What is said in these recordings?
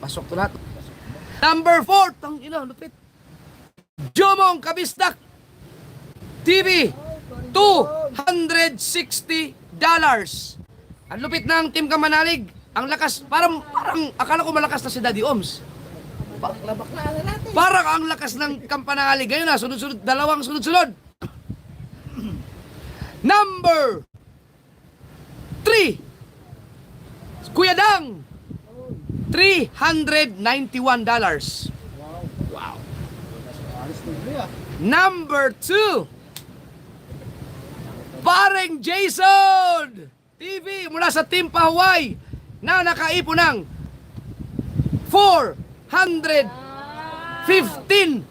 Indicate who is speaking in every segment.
Speaker 1: Pasok to lahat. Number 4, tang ina, lupit. Jomong Kabistak TV, $260. Ang lupit ng Team Kamanalig. Ang lakas, parang akala ko malakas na si Daddy Oms. Parang ang lakas ng Kamanalig. Ngayon na, sunod-sunod, dalawang sunod-sunod. Number 3, Kuya Dang, $391. Wow. Number 2, Pareng Jason TV mula sa Team Pahuay na nakaipon ng $415.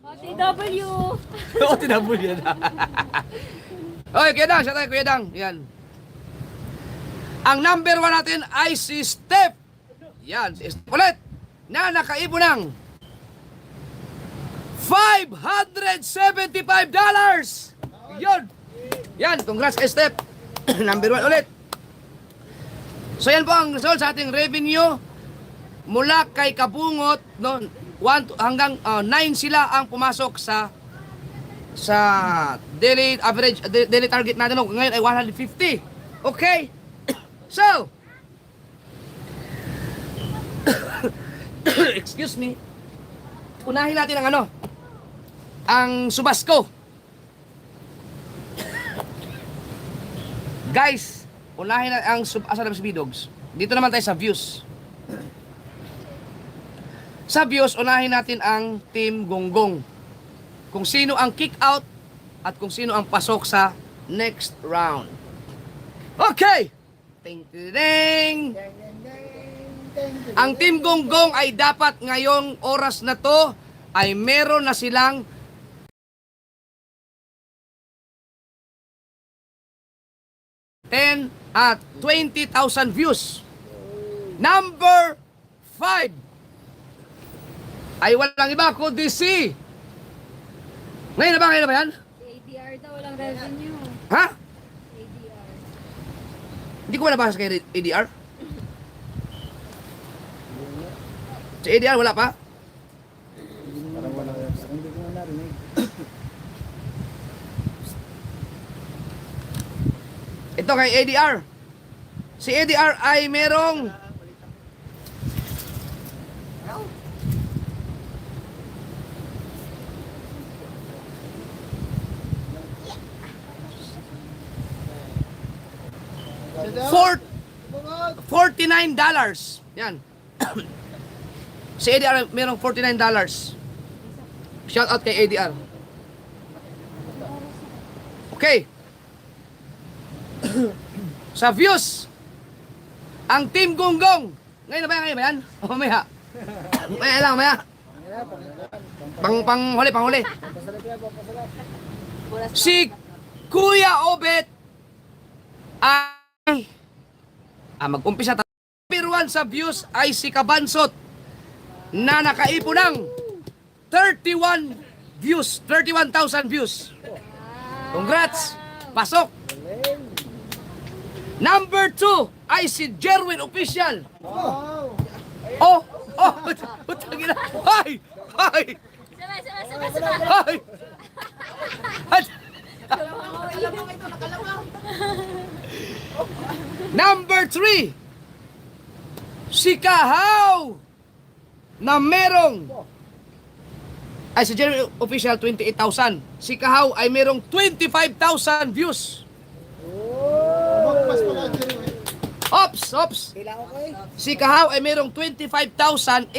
Speaker 2: OTW.
Speaker 1: OTW yan. Okay, Kuya Dang, siya tayo, Kuya Dang. Yan. Ang number 1 natin ay si Steph. Yan, si Steph ulit. Na nakaipon ng $575. Yun. Yan, congrats kay Steph. Number 1 ulit. So yan po ang result sa ating revenue mula kay Kabungot, no, 1 hanggang 9 sila ang pumasok sa daily average, daily target natin, no, ngayon ay 150. Okay? So, excuse me. Unahin natin ang ang Subasco. Guys, unahin na ang asa ng Bidogs. Dito naman tayo sa views. Sa views, unahin natin ang Team Gonggong. Kung sino ang kick out at kung sino ang pasok sa next round. Okay! Ting ting. Ang Team Gonggong ay dapat ngayong oras na to ay meron na silang 10 at 20,000 views. Number 5 ay walang iba kundi si ngayon na ba yan?
Speaker 2: ADR daw, walang revenue.
Speaker 1: Ha?
Speaker 2: ADR.
Speaker 1: Hindi ko nabasa kay ADR. Sa ADR wala pa?
Speaker 3: Parang wala. Hindi ko na narinig.
Speaker 1: Ito kay ADR. Si ADR ay merong $49. Yan. Si ADR merong $49. Shout out kay ADR. Okay. Sa views, ang Team Gonggong. Ngayon ba yan? O mamaya. Mamaya lang, mamaya. Panghuli. Si Kuya Obet ay mag-umpisa tayo. Number 1 sa views ay si Kabansot na nakaipon ng 31 views, 31,000 views. Congrats! Pasok! Number 2 ay si Jerwin Official. Oh! Putang ina! Hay!
Speaker 2: Sama.
Speaker 1: Hay! Number 3, si Kahaw na merong ay si Jeremy Official 28,000. Si Kahaw ay merong 25,000 views.
Speaker 3: Mas pala
Speaker 1: Ops. Si Kahaw ay merong 25,806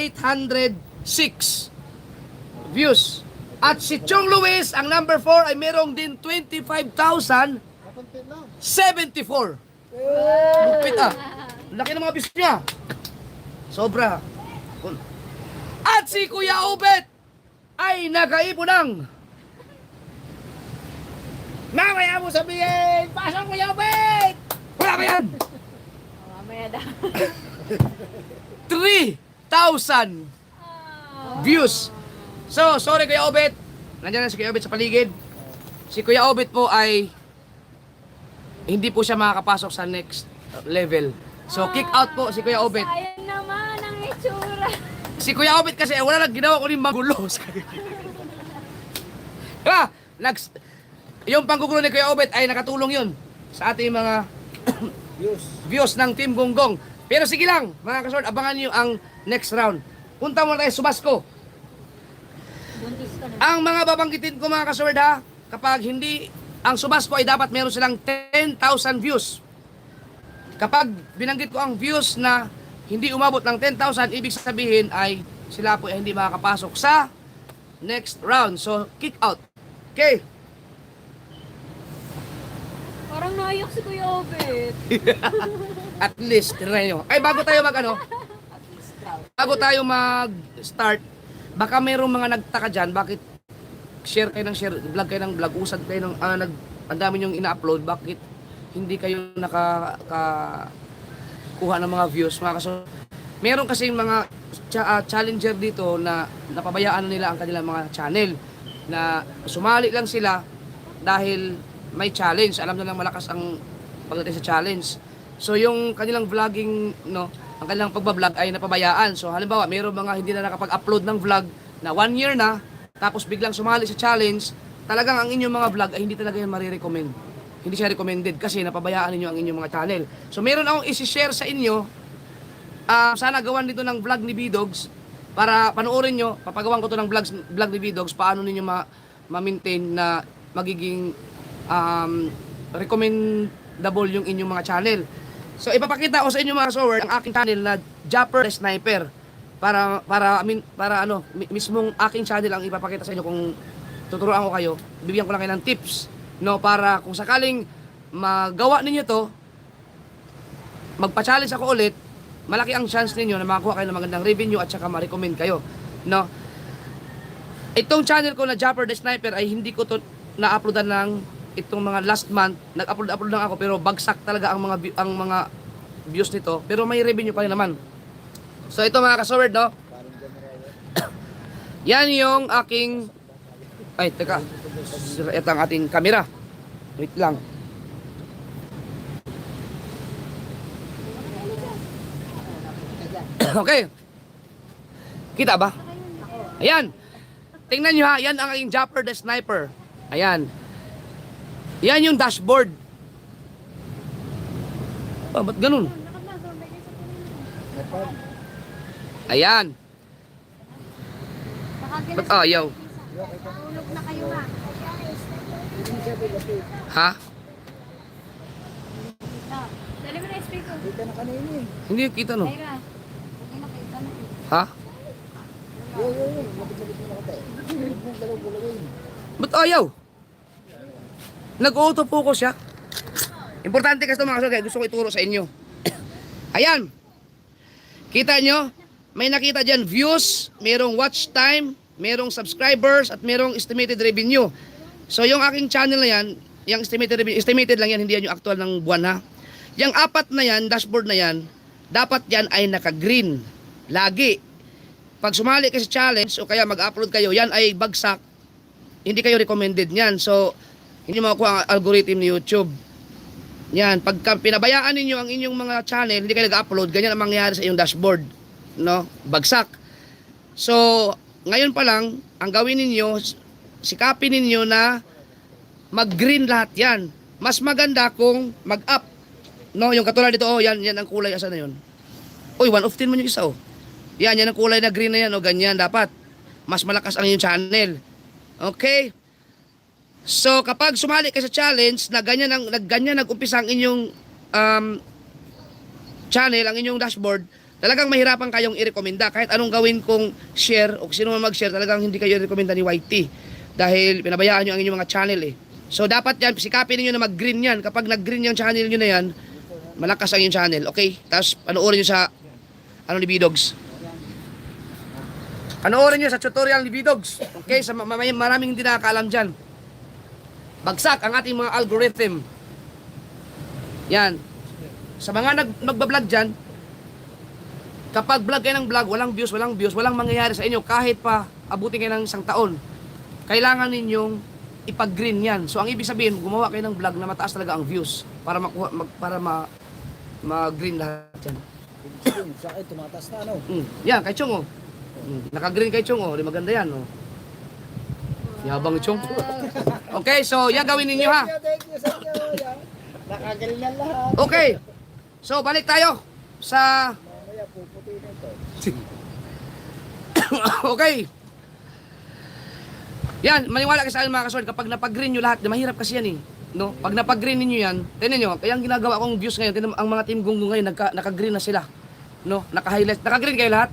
Speaker 1: views. At si Chong Luis, ang number 4 ay merong din 25,074. Lupit Laki ng mga views niya. Sobra. At si Kuya Obet ay nakaipon ng mamaya mo sabihin, pasok Kuya Obet! Wala ba yan?
Speaker 2: Mamaya daw.
Speaker 1: 3,000 views. So, sorry Kuya Obet. Nandiyan na si Kuya Obet sa paligid. Si Kuya Obet po ay hindi po siya makakapasok sa next level. So, kick out po si Kuya Obet.
Speaker 2: Sayang naman ang itsura.
Speaker 1: Si Kuya Obet kasi wala nang ginawa kundi magulo. Diba? Yung panggugulo ni Kuya Obet ay nakatulong yun sa ating mga views ng Team Gonggong. Pero sige lang, mga kasword, abangan niyo ang next round. Punta muna tayo sa Subasko.
Speaker 2: Buntis ka na.
Speaker 1: Ang mga babanggitin ko mga kasword ha, kapag hindi, ang Subasko ay dapat meron silang 10,000 views. Kapag binanggit ko ang views na hindi umabot ng 10,000, ibig sabihin ay sila po ay hindi makakapasok sa next round. So, kick out. Okay.
Speaker 2: Parang naiyak si Kuya Obet.
Speaker 1: At least, try nyo. Ay, bago tayo mag-start, baka mayroong mga nagtaka dyan, bakit share kayo ng share, vlog kayo ng vlog, usad kayo ng, ang dami nyong ina-upload, bakit hindi kayo kuha ng mga views, mga kaso. Meron kasi mga challenger dito na napabayaan nila ang kanilang mga channel, na sumali lang sila dahil may challenge. Alam na lang malakas ang pagdating sa challenge. So yung kanilang vlogging, no, ang kanilang pagbablog ay napabayaan. So halimbawa, mayroong mga hindi na nakapag-upload ng vlog na 1 year na, tapos biglang sumali sa challenge, talagang ang inyong mga vlog ay hindi talaga yan marirecommend. Hindi siya recommended kasi napabayaan ninyo ang inyong mga channel. So meron akong isi-share sa inyo, sana gawan dito ng vlog ni B-Dogs para panoorin nyo, papagawan ko to ng vlog ni B-Dogs, paano ninyo ma-maintain na magiging recommendable yung inyong mga channel. So ipapakita ko sa inyo mga kasoward ang aking channel na Japper the Sniper. Para mismong aking channel ang ipapakita sa inyo kung tuturuan ko kayo, bibigyan ko lang kayo ng tips, no, para kung sakaling magawa ninyo to, magpa-challenge ako ulit, malaki ang chance ninyo na makakuha kayo ng magandang revenue at saka ma-recommend kayo, no. Itong channel ko na Japper the Sniper ay hindi ko to na-uploadan ng itong mga last month. Nag-upload lang ako pero bagsak talaga ang mga views nito, pero may revenue pa rin naman. So ito mga kasoward, no. Yan yung aking teka. Ito ang ating camera. Wait lang. Okay. Kita ba? Ayan. Tingnan nyo ha. Yan ang aking Japper the Sniper. Ayan. Yan yung dashboard. Ba't ganun? Ayan. Ba't ayaw?
Speaker 2: Tulog na kayo ma.
Speaker 1: Ha?
Speaker 2: Dali mo na yung speaker.
Speaker 3: Kita na kanina eh.
Speaker 1: Hindi kita no.
Speaker 2: Ayra. Okay na kita na.
Speaker 1: Ha?
Speaker 3: Yo. Lapit-lapit mo na kata. Yung galaw-galawin.
Speaker 1: Ba't ayaw? Nag-auto-focus siya. Importante kasi ito mga kasal, kaya gusto ko ituro sa inyo. Ayan. Kita nyo? May nakita dyan views, merong watch time, merong subscribers, at merong estimated revenue. So yung aking channel na yan, yung estimated revenue, estimated lang yan, hindi yan yung actual ng buwan ha. Yung apat na yan, dashboard na yan, dapat yan ay naka-green. Lagi. Pag sumali kayo sa challenge o kaya mag-upload kayo, yan ay bagsak. Hindi kayo recommended yan. So, hindi makukuha ang algorithm ni YouTube. Yan, pagka pinabayaan ninyo ang inyong mga channel, hindi kayo nag-upload, ganyan ang mangyayari sa inyong dashboard, no? Bagsak. So, ngayon pa lang, ang gawin ninyo, sikapin ninyo na mag-green lahat yan. Mas maganda kung mag-up, no? Yung katulad dito, yan ang kulay, asa na yun? Uy, 1 of 10 mo yung isa, oh. Yan ang kulay na green na yan, o ganyan, dapat. Mas malakas ang inyong channel. Okay? So, kapag sumali kayo sa challenge na ganyan nag-umpisa ang inyong channel, ang inyong dashboard, talagang mahirapan kayong i-rekomenda. Kahit anong gawin kong share o sino man mag-share, talagang hindi kayo i-rekomenda ni YT. Dahil pinabayaan nyo ang inyong mga channel eh. So, dapat yan, sikapin niyo na mag-green yan. Kapag nag-green yung channel nyo na yan, malakas ang inyong channel. Okay? Tapos, panoorin nyo sa ni B-Dogs. Panoorin nyo sa tutorial ni B-Dogs. Okay? Maraming hindi nakakaalam dyan. Bagsak ang ating mga algorithm. Yan. Sa mga nagbablog dyan, kapag vlog kayo ng vlog, walang views, walang mangyayari sa inyo. Kahit pa abutin kayo ng 1 taon, kailangan ninyong ipag-green yan. So, ang ibig sabihin, gumawa kayo ng vlog na mataas talaga ang views para Mag-green lahat yan.
Speaker 3: Yun, sa akin, tumataas na ano.
Speaker 1: Yan, kay Chong, oh. Naka-green kay Chong, oh. Di maganda yan, oh. Yabang Chong. Okay, so yan gawin ninyo, ha.
Speaker 3: Thank you sa inyo. Yan. Nakagaling na lahat.
Speaker 1: Okay. So, balik tayo sa...
Speaker 3: Mamaya, puputi na ito.
Speaker 1: Okay. Yan, maniwala kayo sa akin mga kasword, kapag napag-green nyo lahat, mahirap kasi yan eh. No? Pag napag-green ninyo yan, tinan nyo, kaya ang ginagawa kong views ngayon, tinan, ang mga team gunggong ngayon, naka-green na sila. No? Naka-highlight. Naka-green kayo lahat?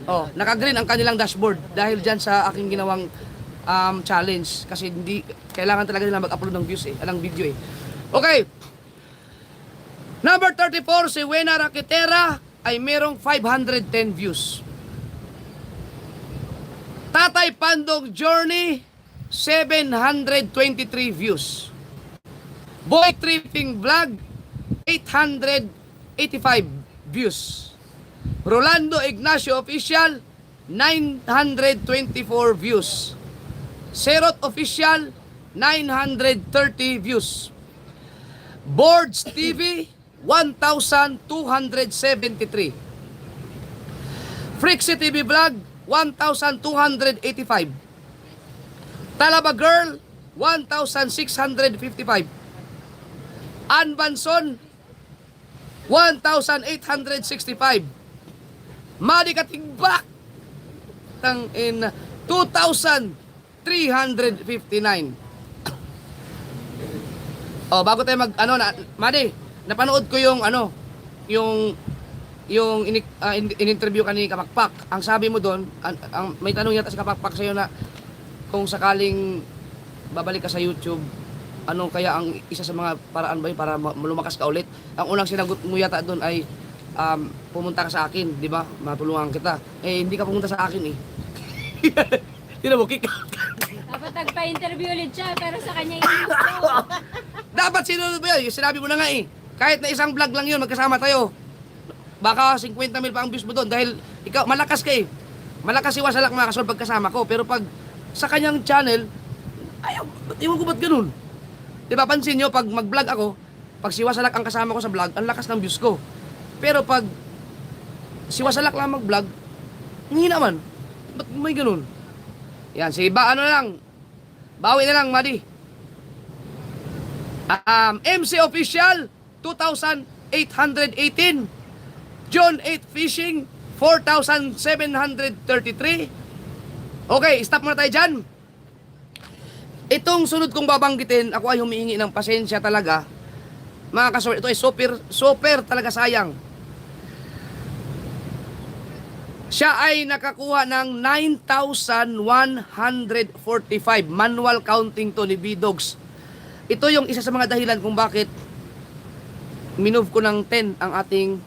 Speaker 1: Oh, naka-green ang kanilang dashboard dahil dyan sa aking ginawang challenge. Kasi hindi, kailangan talaga nila mag-upload ng views eh, ng video eh. Okay. Number 34, si Wena Raquetera ay merong 510 views. Tatay Pandong Journey, 723 views. Boy Tripping Vlog, 885 views. Rolando Ignacio Official, 924 views. Serot Official, 930 views. Boards TV, 1,273. Frixie TV Vlog, 1,285. Talaba Girl, 1,655. Ann Banson, 1,865. Madi Katigbak, tang in 2,359. Oh, bago tayo mag Madi, napanood ko yung in-interview ka ni Kapakpak. Ang sabi mo doon, may tanong yata si Kapakpak sa'yo na kung sakaling babalik ka sa YouTube, ano kaya ang isa sa mga paraan ba yun para lumakas ka ulit? Ang unang sinagot mo yata doon ay pumunta ka sa akin, di ba? Matulungan kita. Eh, hindi ka pumunta sa akin eh. Tinabukik ka.
Speaker 2: Dapat nagpa-interview ulit siya, pero sa kanya inis ko.
Speaker 1: Dapat sinunod mo yun. Sinabi mo na nga eh. Kahit na isang vlog lang yun, magkasama tayo. Baka 50 mil pa ang views mo doon dahil ikaw, malakas ka eh. Malakas si Wasalak mga kasol pagkasama ko. Pero pag sa kanyang channel, ayaw, iwan ko ba't ganun? Diba, pansin nyo, pag mag-vlog ako, pag si Wasalak ang kasama ko sa vlog, ang lakas ng views ko. Pero pag si Wasalak lang mag-vlog, hindi naman. Ba't may ganun? Yan, si ano na lang. Bawi na lang, Madi. MC Official, 2,818. John 8 Fishing, 4,733. Okay, stop muna tayo dyan. Itong sunod kong babanggitin, ako ay humihingi ng pasensya talaga. Mga kasor, ito ay super talaga sayang. Siya ay nakakuha ng 9,145. Manual counting to ni B-Dogs. Ito yung isa sa mga dahilan kung bakit minove ko ng 10 ang ating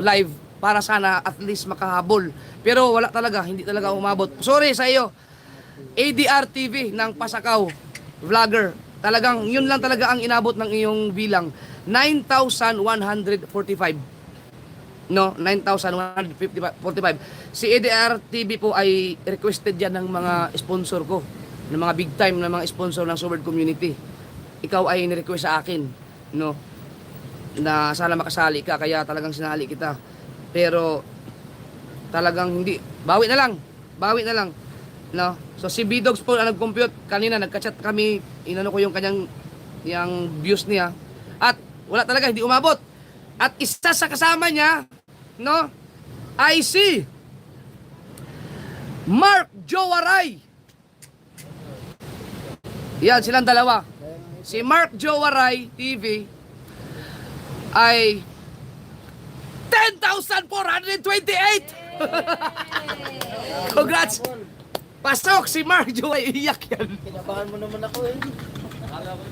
Speaker 1: live para sana at least makahabol. Pero wala talaga, hindi talaga umabot. Sorry sa iyo. ADR TV ng Pasakaw vlogger. Talagang yun lang talaga ang inabot ng iyong bilang. 9,145. No, 9,145. Si ADR TV po ay requested yan ng mga sponsor ko. Ng mga big time na mga sponsor ng Sword Community. Ikaw ay ni-request sa akin, no? Na sana makasali ka, kaya talagang sinali kita. Pero talagang hindi, bawi na lang, no? So si B-Dogs po ang nag-compute kanina, nagka-chat kami, inano ko yung kanyang views niya at wala talaga, hindi umabot. At isa sa kasama niya, no, ay si Mark Jowaray. Yan, silang dalawa. Si Mark Jowaray TV ay 10,428! Congrats! Pasok si Mark Jowaray, iyak yan.
Speaker 3: Kinabahan mo naman ako eh.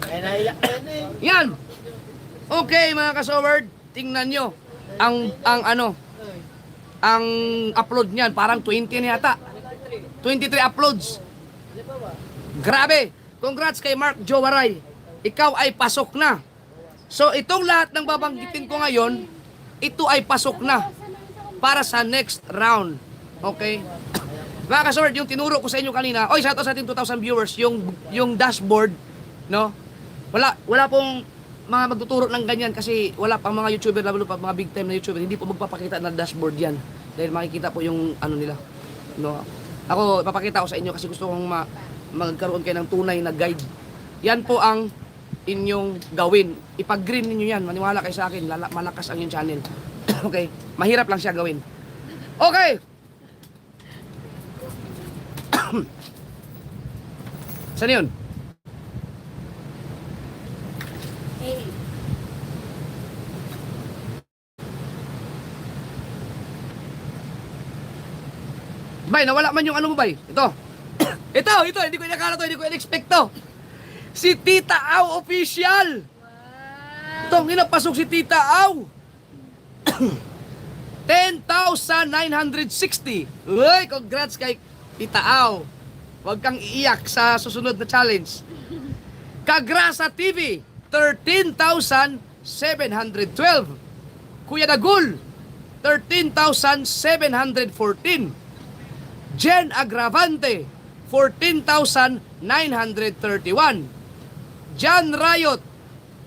Speaker 3: Ay, naiyak ka yan eh.
Speaker 1: Yan. Okay mga kasoward, tingnan nyo. Ang upload niyan, parang 20 na yata. 23 uploads. Grabe. Congrats kay Mark Jowaray. Ikaw ay pasok na. So itong lahat ng babanggitin ko ngayon, ito ay pasok na para sa next round. Okay? Mga kasword, yung tinuro ko sa inyo kanina, shoutout sa ating 2,000 viewers, yung dashboard, no? Wala pong mga magtuturo ng ganyan kasi wala pang mga YouTuber, lalo pa mga big time na YouTuber, hindi po magpapakita ng dashboard yan. Dahil makikita po yung ano nila. No? Ako, papakita ko sa inyo kasi gusto kong magkaroon kayo ng tunay na guide. Yan po ang inyong gawin. Ipag-green ninyo yan. Maniwala kayo sa akin. Malakas ang yung channel. Okay? Mahirap lang siya gawin. Okay! Saan yun?
Speaker 2: Eh,
Speaker 1: Bay, nawala man yung ano mo, bay. Ito. ito. Hindi ko inakala to. Hindi ko in-expect to. Si Tita Au Official.
Speaker 2: wow.
Speaker 1: Itong inapasok si Tita Au. 10,960. Uy, congrats kay Tita Au. Huwag kang iiyak sa susunod na challenge. Kagrasa TV, 13,712. Kuya Dagul, 13,714. Jen Agravante, 14,931. Jan Riot,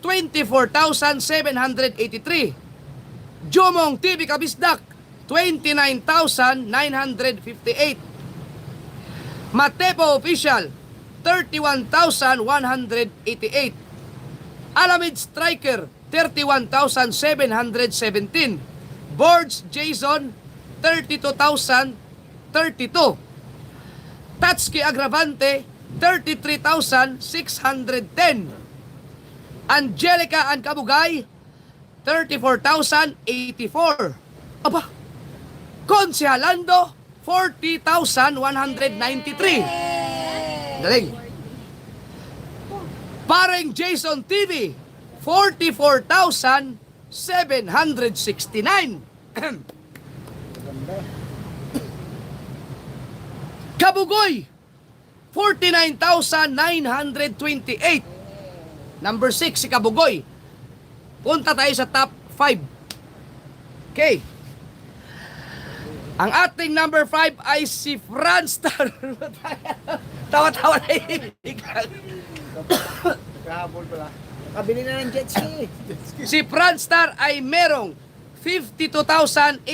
Speaker 1: 24,783. Jomong TV Kabisdak, 29,958. Matepo Official, 31,188. Alamid Striker, 31,717. Boards Jason, 32,032. Tatsuki Agravante, 33,610. Angelica Ancabugay, 34,084. Aba, Konsehalando, 40,193. Galing. Pareng Jason TV, 44,769. Kabugoy, 49,928. Number 6 si Kabugoy. Punta tayo sa top 5. Okay. Ang ating number 5 ay si Franstar. Tawa-tawa na ibigan.
Speaker 3: Nakahabol pala. Nakabili na ng jet ski.
Speaker 1: Si Franstar ay merong 52,893.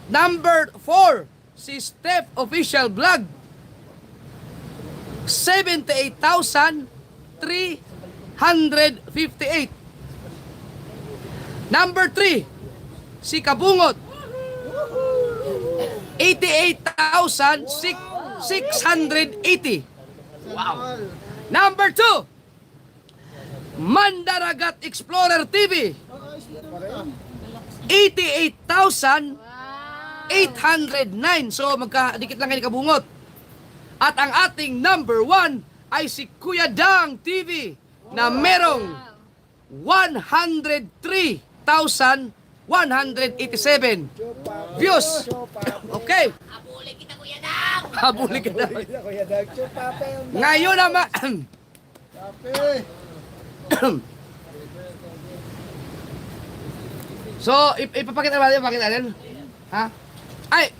Speaker 1: Number 4, si Steph Official Vlog. 78,358. Number 3, si Kabungot. 88,680. Wow. Number 2, Mandaragat Explorer TV. 88,809. So magkadikit lang kayo ni Kabungot. At ang ating number 1 ay si Kuya Dang TV na merong 103,187 views. Okay. Habulin kita, Kuya Dang. Habulin kita.
Speaker 3: Kuya Dag, chupape yung
Speaker 1: Ngayon naman.
Speaker 3: pape.
Speaker 1: So, ipapakita natin. Ha? Ay,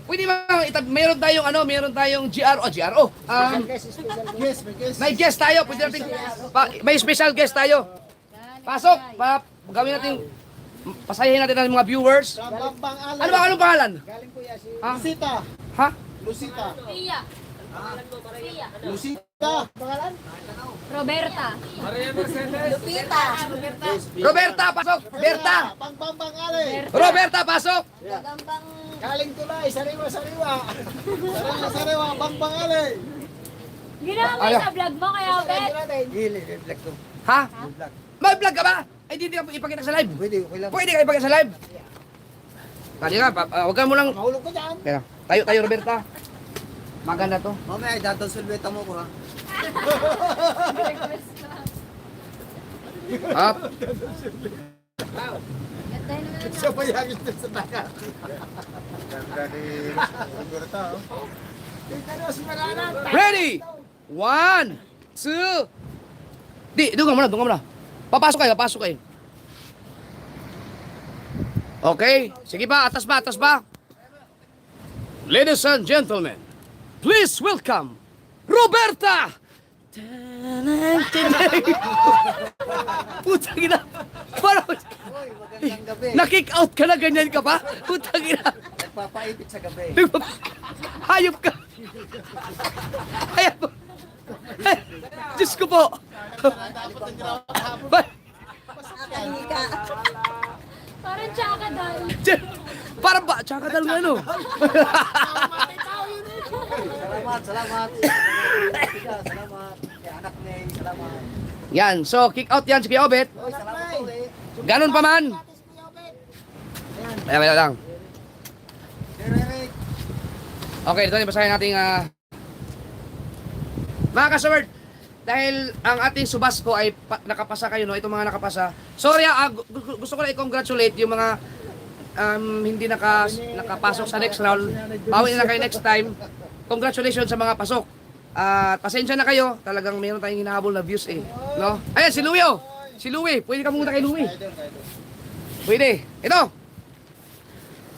Speaker 1: pwede ba meron tayong GRO.
Speaker 3: Yes, may guest.
Speaker 1: May guest tayo, pwede natin may special guest tayo. Pasok, gawin natin, pasayahin natin ang mga viewers.
Speaker 3: Bambang Alay.
Speaker 1: Anong pangalan?
Speaker 3: Galing po yan si
Speaker 1: Ha?
Speaker 3: Lucita.
Speaker 1: Ha?
Speaker 3: Lucita.
Speaker 2: Pia. Pia.
Speaker 3: Lucita. Pangalan?
Speaker 2: Roberta.
Speaker 1: Roberta, pasok! Berta!
Speaker 3: Bambang Alay.
Speaker 1: Roberta, pasok!
Speaker 3: Galing tulay, sariwa. Sariwa, Bambang Alay.
Speaker 2: Ginawa mo
Speaker 1: Ano?
Speaker 2: sa vlog mo kaya, Bet.
Speaker 3: Gili, reflect to.
Speaker 1: Ha? May vlog ka ba? Ay, hindi ka ipakita sa live.
Speaker 3: Pwede, okay lang.
Speaker 1: Pwede ka ipakita sa live. Kali nga, huwag ka mo lang.
Speaker 3: Mahulog ko dyan.
Speaker 1: Kaya, tayo, Roberta. Maganda to.
Speaker 3: Mamaya, datos sulweta mo ko ha.
Speaker 1: Up.
Speaker 2: Ganda yun naman.
Speaker 3: Siya pa yung ito sa taga. Ganda ni Roberta. Dito na si Maranan.
Speaker 1: Ready? 1, 2. Doon ka muna. Papasok kayo. Okay, sige pa, atas ba? Ladies and gentlemen, please welcome Roberta Putang ina. Parang
Speaker 3: Uy, magandang gabi.
Speaker 1: na-kick out ka na, ganyan ka pa? Putang ina.
Speaker 3: Nagpapaipit sa gabi.
Speaker 1: Hayop ka. Hayop. Ay, Diyos ko po. Ba-
Speaker 2: Parang tsaka daw.
Speaker 1: Parang ba? Tsaka dal nga no.
Speaker 3: Salamat, salamat. Salamat. Kay anak ni, salamat.
Speaker 1: Yan, so kick out yan si Kuya Obet.
Speaker 3: Uy, salamat po eh.
Speaker 1: Ganun pa man. Ayan, lang.
Speaker 3: Sir Eric.
Speaker 1: Okay, ito yung basahin nating mga kasaward, dahil ang ating Subasco ay nakapasa kayo, no? Itong mga nakapasa. Sorry, gusto ko lang i-congratulate yung mga hindi nakapasok sa next round. Bawi na lang kayo next time. Congratulations sa mga pasok. At pasensya na kayo, talagang mayroon tayong hinahabol na views eh. No? Ayan, si Louie oh. Si Louie, pwede ka muna kay Louie. Pwede. Ito.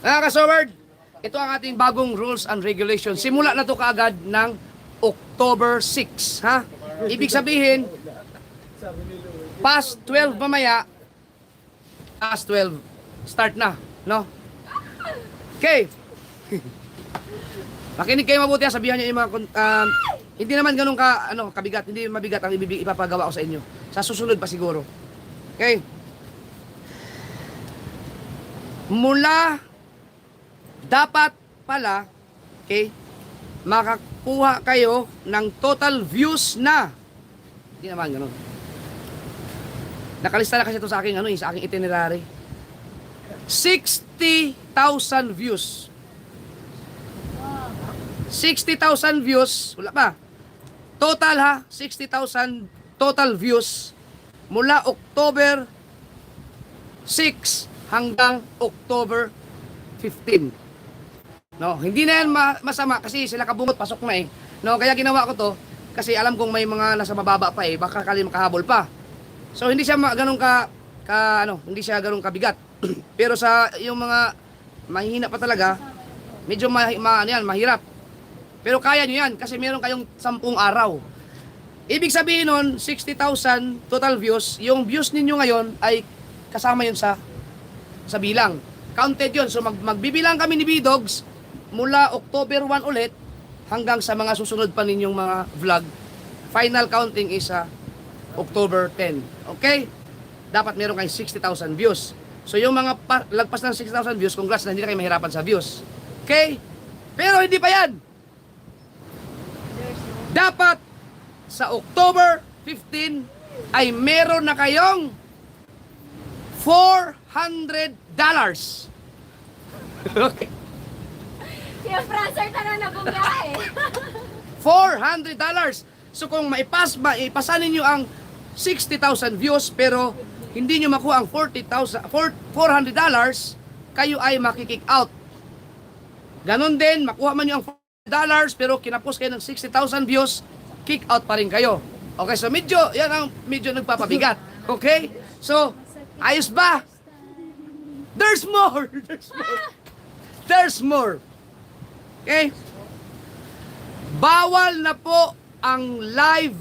Speaker 1: Mga kasaward, ito ang ating bagong rules and regulations. Simula na to kaagad ng October 6, ha? Ibig sabihin, past 12 mamaya, past 12, start na, no? Okay. Makinig kayo mabuti, ha? Sabihan niyo yung mga, hindi naman ganun kabigat, hindi mabigat ang ipapagawa ko sa inyo. Sa susunod pa siguro. Okay. Dapat pala, okay, makakuha kayo ng total views na, hindi naman ganun. Nakalista na kasi ito sa aking, sa aking itinerary. 60,000 views. 60,000 views, wala pa. Total ha, 60,000 total views mula October 6 hanggang October 15. No, hindi na yan masama kasi sila kabungot pasok na eh. No, kaya ginawa ko to kasi alam kong may mga nasa mababa pa eh, baka kali makahabol pa. So hindi siya ganun hindi siya ganun kabigat. Pero sa yung mga mahihina pa talaga, medyo mahirap. Pero kaya nyo yan kasi meron kayong 10 araw. Ibig sabihin nun, 60,000 total views, yung views ninyo ngayon ay kasama yun sa bilang. Counted yun. So magbibilang kami ni B-Dogs mula October 1 ulit hanggang sa mga susunod pa ninyong mga vlog. Final counting is October 10. Okay? Dapat meron kayong 60,000 views. So yung mga lagpas ng 60,000 views, congrats na hindi na kayo mahirapan sa views. Okay? Pero hindi pa yan. Dapat sa October 15 ay meron na kayong $400. Okay.
Speaker 2: Si Francer na nabungga eh.
Speaker 1: $400. So kung maipasa ninyo ang 60,000 views pero hindi nyo makuha ang $400, kayo ay makikick out. Ganon din, makuha man nyo ang $400 pero kinapos kayo ng 60,000 views, kick out pa rin kayo. Okay, so yan ang medyo nagpapabigat. Okay? So, ayos ba? There's more! There's more! Okay? Bawal na po ang live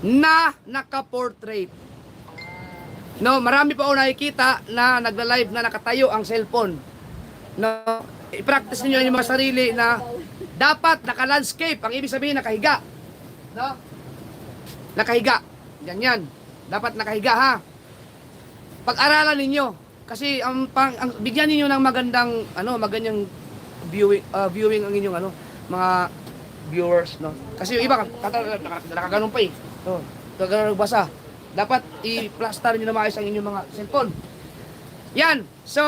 Speaker 1: na naka-portrait. No, marami pa ako nakikita na nagla-live na nakatayo ang cellphone. No, i-practice niyo yung mga sarili na dapat naka-landscape. Ang ibig sabihin nakahiga. No? Nakahiga. Ganyan. Dapat nakahiga ha. Pag-aralan ninyo kasi bigyan niyo ng magandang magandang viewing ang inyong mga viewers, no. Kasi yung iba nakaganon pa eh. No, nakaganon basa. Dapat i-plaster niyo na maayos ang inyong mga cellphone. Yan. So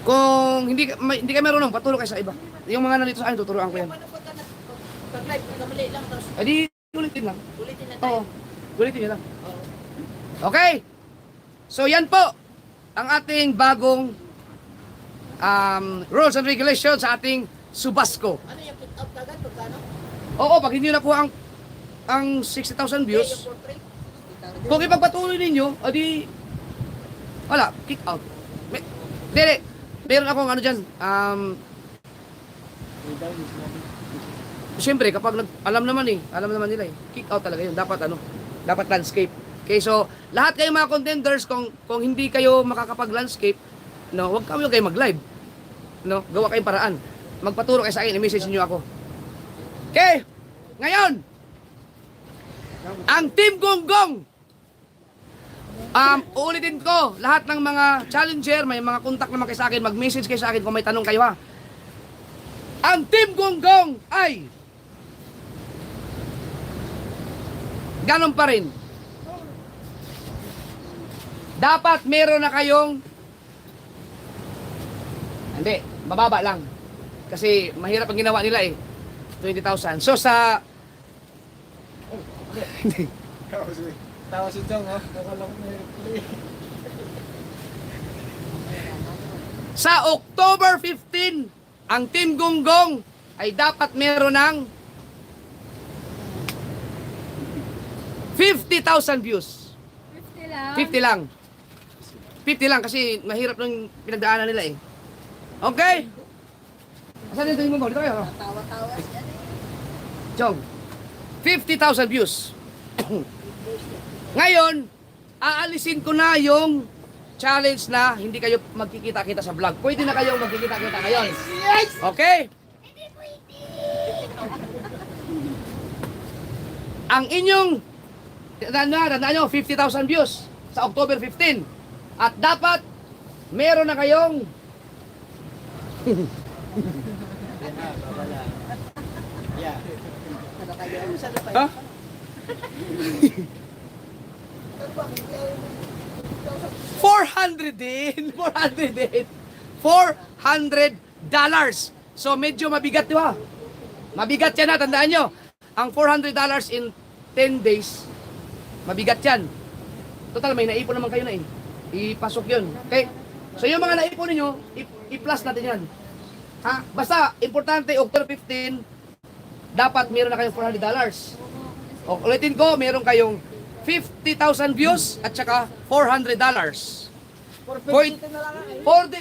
Speaker 1: kung hindi kayo marunong, patulong kayo sa iba. Yung mga nandito sa akin, tuturuan ko yan.
Speaker 4: Pag-live, kamali lang. Tapos
Speaker 1: Adi, ulitin lang.
Speaker 4: ulitin na
Speaker 1: Oo.
Speaker 4: tayo.
Speaker 1: Ulitin nyo lang. Okay. So yan po ang ating bagong rules and regulations sa ating Subasco.
Speaker 4: Ano yung put out kagad? Pagkano?
Speaker 1: Oo, pag hindi nakuha ang 60,000 views,
Speaker 4: Yung portrait?
Speaker 1: kung ipagpatuloy ninyo, adi, wala, kick out. Meron akong dyan, Siyempre, kapag alam naman nila eh, kick out talaga yun. Dapat landscape. Okay, so, lahat kayo mga contenders, kung hindi kayo makakapag-landscape, no, huwag kayo mag-live. No, gawa kayong paraan. Magpaturo kayo sa akin, i-message niyo ako. Okay, ngayon, ang Team Gonggong, uulitin ko, lahat ng mga challenger, may mga contact naman kayo sa akin, mag-message kayo sa akin kung may tanong kayo ha. Ang Team Gonggong ay ganon pa rin. Dapat meron na kayong hindi, mababa lang. Kasi mahirap ang ginawa nila eh. 20,000. So sa
Speaker 3: Tawa si Jong, ha? Nakala ko na play.
Speaker 1: sa October 15, ang Team Gonggong ay dapat meron ng 50,000 views.
Speaker 2: 50 lang.
Speaker 1: 50 lang. 50 lang kasi mahirap nung pinagdaanan nila eh. Okay? Asan yung Team Gonggong? Dito kayo.
Speaker 4: Tawa-tawa siya.
Speaker 1: Jong, 50,000 views. Ngayon, aalisin ko na yung challenge na hindi kayo magkikita-kita sa vlog. Pwede na kayong magkikita-kita ngayon. Okay? Ang inyong, tandaan nyo, 50,000 views sa October 15. At dapat, meron na kayong
Speaker 3: Yeah.
Speaker 1: ha? 400 din. 400 din. $400. So medyo mabigat, di ba? Mabigat yan ha, tandaan nyo. Ang $400 in 10 days, mabigat yan. Total, may naipon naman kayo na eh. Ipasok yun. Okay? So yung mga naipon ninyo, i-plus natin yan. Ha? Basta, importante, October 15, dapat meron na kayong $400. O, ulitin ko, meron kayong 50,000 views at saka $400.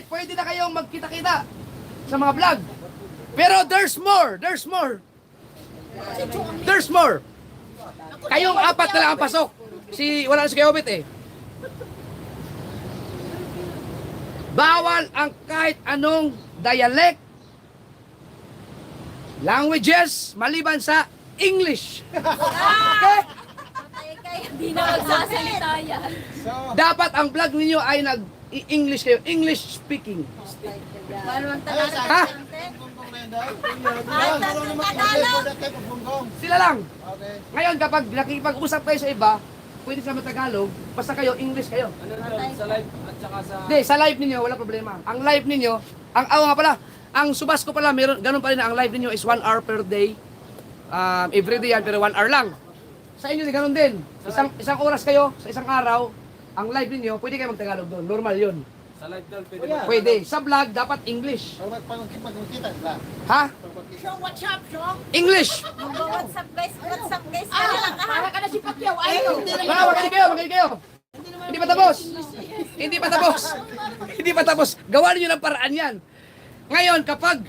Speaker 1: Pwede na kayong magkita-kita sa mga vlog. Pero there's more. There's more. Kayong apat na lang ang pasok. Wala na si Kuya Obet eh. Bawal ang kahit anong dialect, languages, maliban sa English. Okay?
Speaker 2: Hindi na magsasalita yan.
Speaker 3: So,
Speaker 1: Dapat ang vlog ninyo ay nag-English kayo, English speaking.
Speaker 2: Paano ang
Speaker 3: ayun,
Speaker 1: Ha?
Speaker 3: Gonggong na yun daw. Marunong naman mag-play for that type of Gonggong.
Speaker 1: Sila lang.
Speaker 3: Okay.
Speaker 1: Ngayon, kapag nakikipag-usap kayo sa iba, pwede sa Tagalog, basta kayo, English kayo.
Speaker 5: Ano na yun? Sa live at saka sa...
Speaker 1: Hindi, sa live ninyo, wala problema. Ang live ninyo, nga pala, ang subas ko pala, ganun pa rin na ang live ninyo is 1 hour per day. Every day yan, pero 1 hour lang. Sa inyo, ganun din. Isang oras kayo, sa isang araw, ang live ninyo, pwede kayo mag-Tagalog doon. Normal yun.
Speaker 5: Sa live doon, pwede
Speaker 3: Oh, yeah.
Speaker 1: Pwede. Sa vlog, dapat English.
Speaker 3: So, pagkita nila.
Speaker 1: Ha?
Speaker 4: Shong, what's up, Shong?
Speaker 1: English!
Speaker 4: What's up, guys?
Speaker 2: Para ka na si Pacquiao. Ayaw.
Speaker 1: Magaling kayo. Hindi pa tapos. Hindi pa tapos. Gawa niyo ng paraan yan. Ngayon, kapag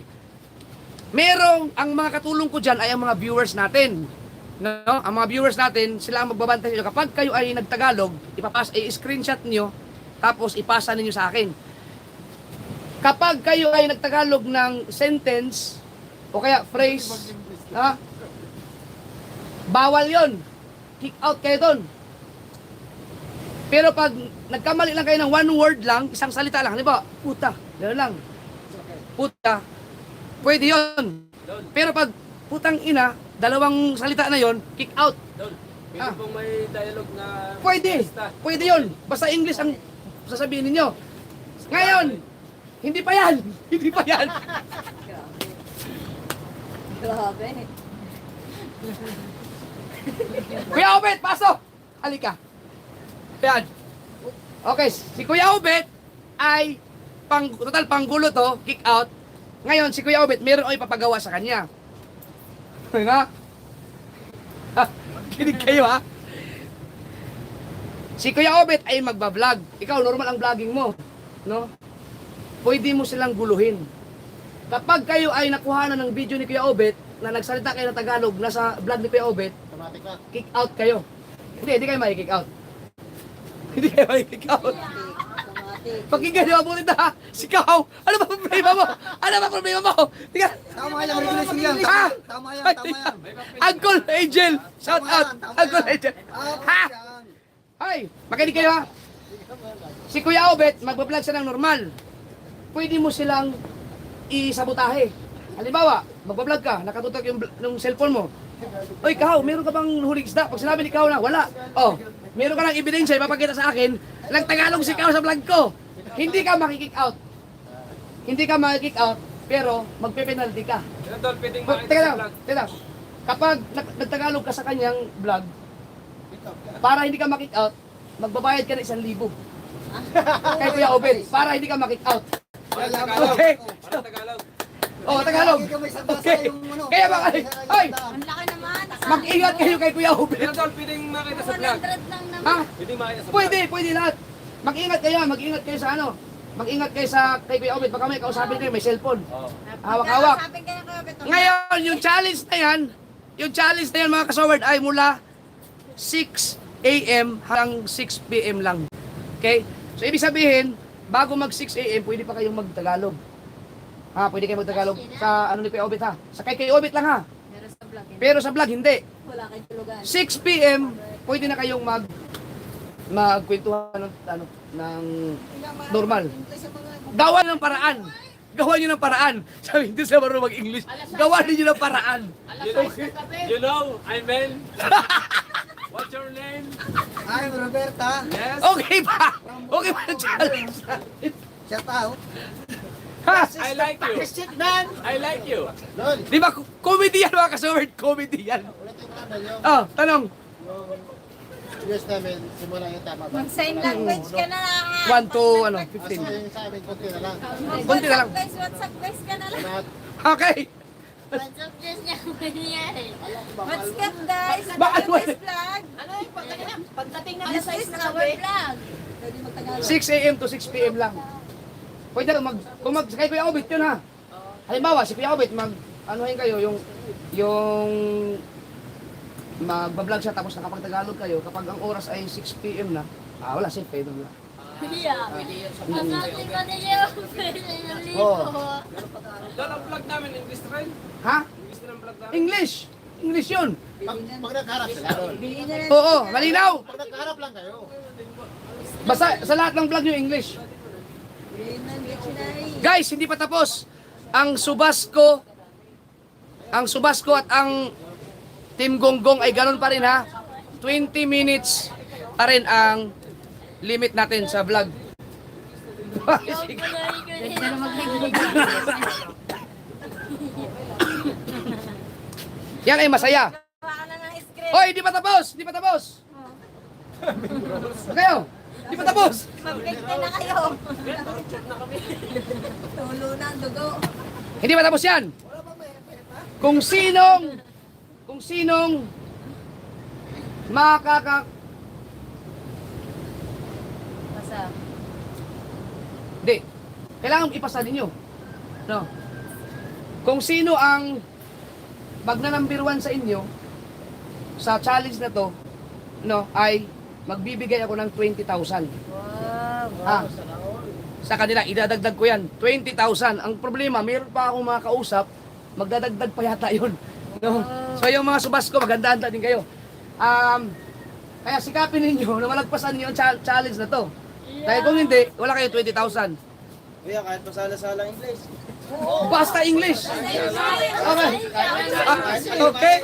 Speaker 1: merong, ang mga katulong ko dyan ay ang mga viewers natin. No? Ang mga viewers natin, sila ang magbabantay nyo. Kapag kayo ay nagtagalog, i-screenshot nyo, tapos ipasa ninyo sa akin. Kapag kayo ay nagtagalog ng sentence, o kaya phrase, ha? Bawal yon. Kick out kayo doon. Pero pag nagkamali lang kayo ng one word lang, isang salita lang, di ba? Puta, gano'n lang. Puta, pwede yon. Pero pag putang ina, dalawang salita na yon, kick out.
Speaker 5: Doon. Pwede pong may dialogue na...
Speaker 1: Pwede yon. Basta English ang sasabihin ninyo. Ngayon, hindi pa yan.
Speaker 2: Grabe.
Speaker 1: Kuya Obet, pasok! Halika. Yan. Okay, si Kuya Obet ay total panggulo to, kick out. Ngayon, si Kuya Obet, meron o ipapagawa sa kanya. Nga? Kinig kayo ha? Si Kuya Obet ay magbablog. Ikaw, normal ang vlogging mo. No? Pwede mo silang guluhin. Kapag kayo ay nakuha na ng video ni Kuya Obet, na nagsalita kayo ng Tagalog, nasa vlog ni Kuya Obet,
Speaker 3: Automatic na.
Speaker 1: kick out kayo. Hindi kayo may-kick out. Hindi kayo may-kick out. Pakinggan niyo ang ulit ha. Sikaw! Ano ba problema mo? Ano ba problema mo? Tingnan.
Speaker 3: Tama yan, regulation yan.
Speaker 1: Ha?
Speaker 3: Tama yan, tama yan.
Speaker 1: Uncle Angel! Shout
Speaker 3: Tama
Speaker 1: out!
Speaker 3: yan, tama
Speaker 1: Uncle
Speaker 3: yan.
Speaker 1: Angel!
Speaker 3: Tama
Speaker 1: Ha?
Speaker 3: yan.
Speaker 1: Ay! Makinig kayo ha. Si Kuya Obet, magbablog siya ng normal. Pwede mo silang isabotahe. Halimbawa, magbablog ka, nakatutok yung cellphone mo. Oy, Kahaw, meron ka bang huling isda? Pag sinabi ni Kahaw na, wala. Oh, meron ka ng ebidensya, ipapakita sa akin, nagtagalog si Kahaw sa vlog ko. Hindi ka makikick out. Hindi ka makikick out, pero magpe-penalty ka.
Speaker 5: Idol, pwedeng
Speaker 1: Teka
Speaker 5: makita sa
Speaker 1: lang,
Speaker 5: vlog.
Speaker 1: teka lang. Kapag nagtagalog ka sa kanyang vlog, para hindi ka makick out, magbabayad ka ng 1,000. Kay Kuya Obet, para hindi ka makick out.
Speaker 5: Parang Tagalog.
Speaker 1: Okay.
Speaker 5: Parang Tagalog.
Speaker 1: Oh, Tagalog.
Speaker 3: Lagi ka may sabasa
Speaker 1: Okay.
Speaker 3: yung ano.
Speaker 1: Kaya ba, ay,
Speaker 4: Ang laki naman.
Speaker 1: mag-ingat kayo kay Kuya Obet.
Speaker 5: Idol, pwedeng makita sa vlog.
Speaker 4: 100 lang naman.
Speaker 1: Ha?
Speaker 5: Pwedeng makita sa vlog.
Speaker 1: Pwede lahat. Mag-ingat kayo sa ano. Mag-ingat kayo sa kay Kuya Obet. Baka may kausapin kayo, may cellphone.
Speaker 5: Oo.
Speaker 1: Hawak-hawak.
Speaker 4: Sabi kayo kayo, Beto.
Speaker 1: Ngayon, yung challenge na yan mga kasaward ay mula 6 a.m. hanggang 6 p.m. lang. Okay? So, ibig sabihin, bago mag 6 a.m., pwede pa kayong magtagalog. Ha, pwede kayo magtagalog sa ano ni Kuya Obet ha. Sa kay Obet lang ha.
Speaker 4: Pero sa vlog,
Speaker 1: Pero sa vlog, hindi.
Speaker 4: wala kayong tulugan.
Speaker 1: 6 p.m. pwede na kayong magkwentuhan ng normal. Gawa ng paraan. Gawa niyo ng paraan. Sabi, hindi sila marunong mag-English. Gawa niyo ng paraan.
Speaker 5: You know, I mean, what's your name?
Speaker 3: I'm Roberta.
Speaker 5: Yes.
Speaker 1: Okay ba? Okay ba yung challenge?
Speaker 3: Shout out.
Speaker 1: Ha?
Speaker 5: I like you.
Speaker 3: Shit, man.
Speaker 5: I like you.
Speaker 3: Lol.
Speaker 1: Di ba, comedy yan mga kasaward? Comedy yan.
Speaker 3: Ulitin ko naman yung
Speaker 1: Oh, tanong.
Speaker 3: years namin, simula yung tama ba?
Speaker 4: Mag-sign language ka na lang.
Speaker 1: 1 to, 15.
Speaker 3: Yung sa amin, konti na lang.
Speaker 1: Konti na lang.
Speaker 4: What's up guys ka na lang.
Speaker 3: Lahat.
Speaker 1: Okay.
Speaker 4: What's up guys niya? What's up guys?
Speaker 1: Bakal mo.
Speaker 4: This vlog. Ano yung pagdating na this is our vlog. Pwede magtagalog.
Speaker 1: 6 a.m. to 6 p.m. lang. Pwede lang kung kay Kuya Obet yun ha. Halimbawa, si Kuya Obet, anuhin kayo, yung magbablog siya tapos nakapagtagalog kayo, kapag ang oras ay 6 p.m. na, wala, safe kayo doon.
Speaker 4: Yeah.
Speaker 3: Oo.
Speaker 5: Idol, ang vlog namin, English rin.
Speaker 1: Ha?
Speaker 5: English din ang vlog namin.
Speaker 1: English! English yun!
Speaker 3: Pag nagkaharap sila.
Speaker 1: Oo, malinaw!
Speaker 3: Pag nagkaharap lang kayo.
Speaker 1: Basta sa lahat ng vlog nyo, English. Guys, hindi pa tapos. Ang Subasco at ang Team Gonggong ay ganun pa rin ha. 20 minutes pa rin ang limit natin sa vlog. Yan ay masaya.
Speaker 4: Baka na ng script.
Speaker 1: Hoy, hindi pa tapos! Hindi pa tapos! Kayo! Hindi pa tapos!
Speaker 4: Mag-picte na kayo. Tulo na ang dugo.
Speaker 1: Hindi pa tapos yan! Kung sinong
Speaker 4: Basta.
Speaker 1: Hindi. Kailangan ipasa ninyo. No. Kung sino ang magna-number 1 sa inyo sa challenge na to, no, ay magbibigay ako ng 20,000.
Speaker 4: Wow.
Speaker 1: Sa kanila, idadagdag ko yan. 20,000. Ang problema, mayroon pa akong mga kausap, magdadagdag pa yata yun. No? So yung mga Subasco, magandaan din kayo. Kaya sikapin ninyo na malagpasan niyo ang challenge na to. Dahil kung hindi, wala kayo 20,000.
Speaker 3: Kuya, kahit masala-sala English.
Speaker 1: Basta English. Okay. Okay.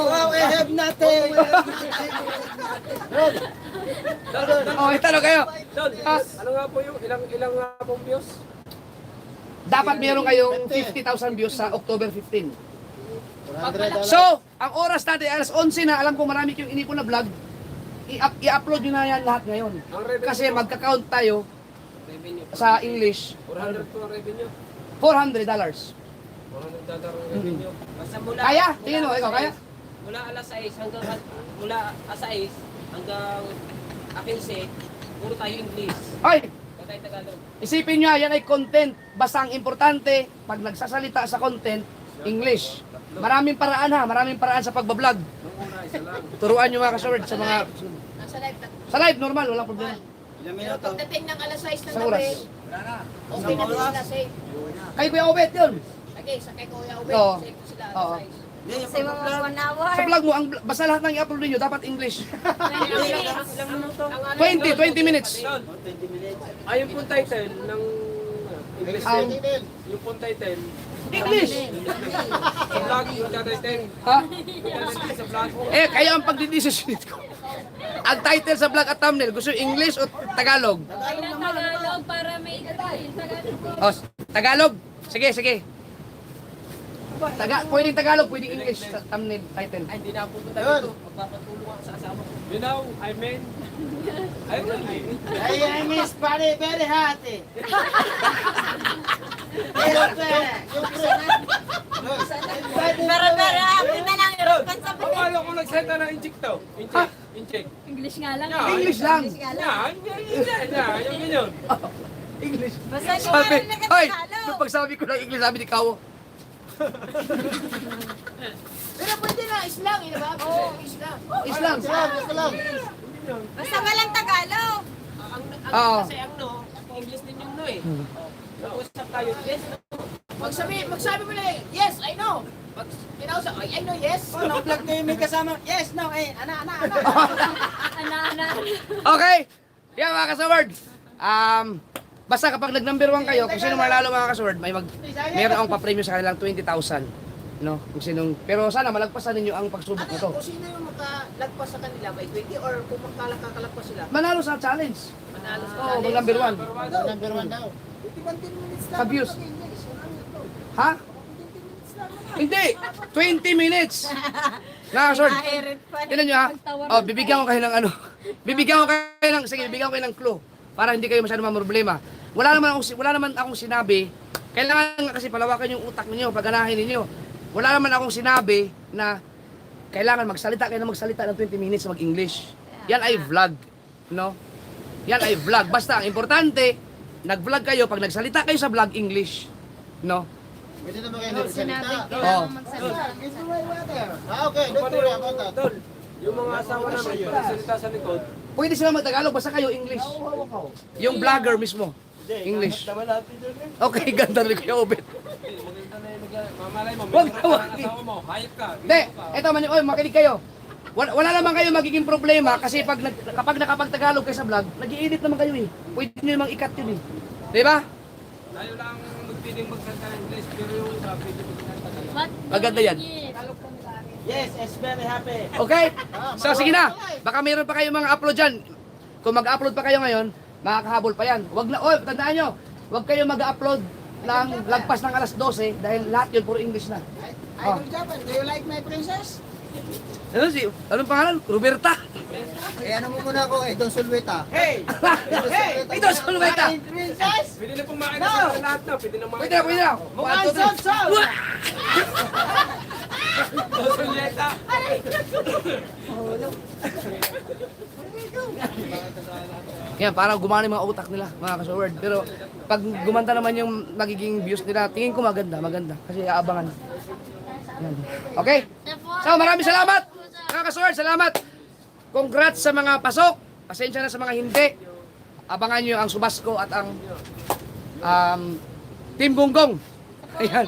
Speaker 3: Wow, I have nothing.
Speaker 1: Okay, tanong kayo.
Speaker 5: Idol, ano nga po yung ilang nga pong views?
Speaker 1: Dapat meron kayong 50,000 views sa October 15.
Speaker 3: $100.
Speaker 1: So, ang oras natin, alas 11 na, alam ko marami kayong inipon na vlog, i-upload nyo na yan lahat ngayon. Kasi magka-count tayo
Speaker 5: Revenue.
Speaker 1: sa English,
Speaker 5: 400 po ang revenue.
Speaker 1: $400.
Speaker 5: $400 ang revenue.
Speaker 6: Basta mula
Speaker 1: Kaya? Tingin mo, ikaw, kaya?
Speaker 6: Mula alas 6 hanggang mula alas 6 hanggang 15, puro tayo English.
Speaker 1: Ay,
Speaker 6: Patay Tagalog.
Speaker 1: Isipin nyo, yan ay content. Basta ang importante, pag nagsasalita sa content, English. Maraming paraan ha, maraming paraan sa pagbablog. Turuan nyo mga kasword sa mga...
Speaker 4: Nasa live.
Speaker 1: Sa live, normal, walang problema.
Speaker 4: Pero pagdating ng alas 6 ng
Speaker 1: Sa
Speaker 4: gabi,
Speaker 1: oras.
Speaker 4: okay na din sila safe.
Speaker 1: Kay Kuya Obet yun.
Speaker 4: Okay, sa kay Kuya Ubed,
Speaker 1: Oo.
Speaker 4: safe sila
Speaker 1: Oo.
Speaker 4: alas 6.
Speaker 2: Kasi mga 1 hour.
Speaker 1: Sa vlog mo, basta lahat ng i-upload ninyo, dapat English. 20 minutes.
Speaker 5: Ay, yung pong title ng English.
Speaker 1: Ang-
Speaker 5: Yung pong title.
Speaker 1: English!
Speaker 5: Sa vlog, yung title.
Speaker 1: Ha?
Speaker 5: Sa vlog.
Speaker 1: Eh, kaya ang pagdidesisyon ko. Ang title sa vlog at thumbnail, gusto yung English o Tagalog?
Speaker 2: Kailan Tagalog para may Tagalog.
Speaker 1: O, Tagalog? Sige, sige. Pwedeng Tagalog, pwedeng English sa thumbnail title.
Speaker 6: Ay, hindi na ako punta dito. Magpapatulong ako sa asawa ko.
Speaker 5: You know, I mean, I really.
Speaker 3: I miss Pare very hot eh.
Speaker 4: Pero ako na lang yung responsibility.
Speaker 5: Paano ko nagsalita ng inchik to? Inchik. Inchik.
Speaker 2: English nga lang.
Speaker 5: Yeah.
Speaker 1: English lang.
Speaker 5: Yan, yung ganyan.
Speaker 1: English.
Speaker 4: Basta
Speaker 1: Sabi,
Speaker 4: kumain na
Speaker 1: hoy,
Speaker 4: Tagalog.
Speaker 1: nung pagsabi ko ng English, sabi ni Kao,
Speaker 4: Pero pwede na, islang, di ba? Oo, islang.
Speaker 1: Islam.
Speaker 4: Basta walang Tagalog.
Speaker 1: Oo.
Speaker 6: Kasi ang no, English din yung no eh. Nag-usap tayo, yes, no.
Speaker 4: Magsabi mo na, yes, I know. Pag kinausap, I know, yes.
Speaker 3: Ano vlog kayo may kasama? Yes, no, eh, ana.
Speaker 2: Ana.
Speaker 1: Okay. Yan mga kasaward. Basta kapag nag-number 1 kayo, kung sino manalo mga kasaward, meron akong pa-premium sa kanilang 20,000. No? Kung sinong, pero sana malagpasan ninyo ang pagsubok na to.
Speaker 4: Kung sino yung makalagpas sa kanila, may 20 or kung makakalagpas sila,
Speaker 1: Manalo sa challenge.
Speaker 4: manalo sa
Speaker 1: Oo, mag-number 1.
Speaker 3: Number 1 daw.
Speaker 1: Sa views. Ha? Hindi! 20 minutes! Mga kasaward, tinan nyo ha. Oh, bibigyan ko kayo ng ano. Bibigyan ko kayo ng, sige, bibigyan ko kayo ng clue. Para hindi kayo masyadong mamroblema. Wala naman akong sinabi. Kailangan nga kasi palawakan yung utak niyo, pagganahin niyo. Wala naman akong sinabi na kailangan magsalita kayo ng magsalita ng 20 minutes mag-English. Yan ay vlog, no? Yan ay vlog. Basta ang importante, nag-vlog kayo pag nagsalita kayo sa vlog English, no?
Speaker 3: Pwede naman kayo nagsalita.
Speaker 1: Oh.
Speaker 3: It's the right water. Okay, don't worry about that.
Speaker 5: Tol, yung mga asawa namin, nagsalita sa likod.
Speaker 1: Pwede sila mag-Tagalog, basta kayo English. Yung vlogger mismo, English. Okay, ganda rin kayo, Obet.
Speaker 5: Maganda na yung mamalay mo,
Speaker 1: Wag
Speaker 5: may
Speaker 1: na,
Speaker 5: mga
Speaker 1: wag.
Speaker 5: asawa mo, hayop ka.
Speaker 1: Hindi, eto man oy, makinig kayo. Wala naman kayo magiging problema kasi kapag nakapag-Tagalog kayo sa vlog, nag-i-edit naman kayo eh. Pwede nyo namang ikat yun eh. Di ba?
Speaker 5: Tayo lang magpiling magsalita ng English, pero yung isa, pwede magsalita ng
Speaker 1: Maganda yan.
Speaker 3: Yes, it's very happy.
Speaker 1: Okay? So sige na. Baka mayroon pa kayong mga upload dyan. Kung mag-upload pa kayo ngayon, makakahabol pa yan. Wag na, tandaan nyo, wag kayo mag-upload ng lagpas ng alas 12 dahil lahat yun puro English na.
Speaker 3: Idol Japan, do you like my princess?
Speaker 1: Anong pangalan? Roberta.
Speaker 3: Eh, ano mo muna ako, Don Sulweta. Hey!
Speaker 1: Ito, Sulweta.
Speaker 3: Princess!
Speaker 5: Pwede na pong makita sa lahat na, pwede na
Speaker 1: Pwede na, pwede na.
Speaker 3: Mukhang son-son!
Speaker 5: Suleta.
Speaker 1: Yan, parang gumana yung mga utak nila, mga kasaward. Pero pag gumanda naman yung magiging views nila, tingin ko maganda. Kasi aabangan. Yan. Okay? So, maraming salamat! Mga kasaward, salamat! Congrats sa mga pasok! Pasensya na sa mga hindi. Abangan nyo ang Subasko at ang Team Gonggong. Ayan.